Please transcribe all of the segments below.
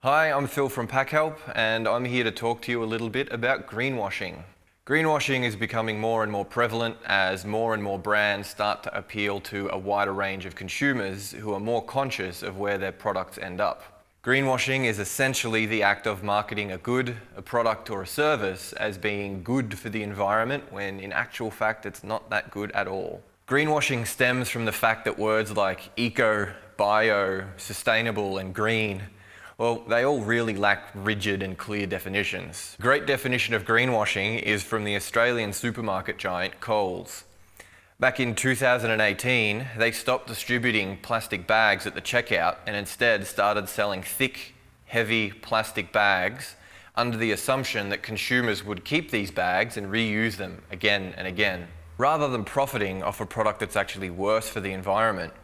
Hi, I'm Phil from Packhelp, and I'm here to talk to you a little bit about greenwashing. Greenwashing is becoming more and more prevalent as more and more brands start to appeal to a wider range of consumers who are more conscious of where their products end up. Greenwashing is essentially the act of marketing a good, a product or a service as being good for the environment when in actual fact it's not that good at all. Greenwashing stems from the fact that words like eco, bio, sustainable and green, well, they all really lack rigid and clear definitions. A great definition of greenwashing is from the Australian supermarket giant Coles. Back in 2018, they stopped distributing plastic bags at the checkout and instead started selling thick, heavy plastic bags under the assumption that consumers would keep these bags and reuse them again and again. Rather than profiting off a product that's actually worse for the environment,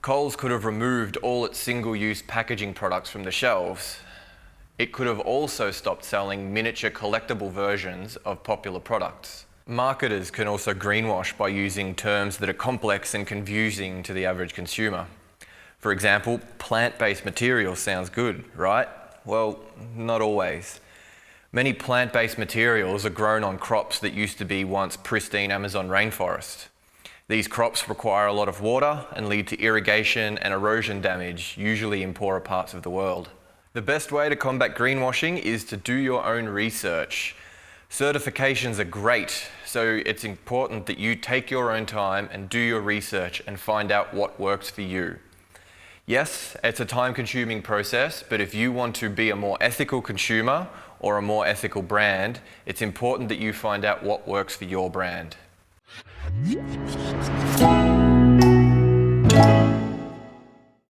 Coles could have removed all its single-use packaging products from the shelves. It could have also stopped selling miniature collectible versions of popular products. Marketers can also greenwash by using terms that are complex and confusing to the average consumer. For example, plant-based materials sounds good, right? Well, not always. Many plant-based materials are grown on crops that used to be once pristine Amazon rainforest. These crops require a lot of water and lead to irrigation and erosion damage, usually in poorer parts of the world. The best way to combat greenwashing is to do your own research. Certifications are great, so it's important that you take your own time and do your research and find out what works for you. Yes, it's a time-consuming process, but if you want to be a more ethical consumer or a more ethical brand, it's important that you find out what works for your brand.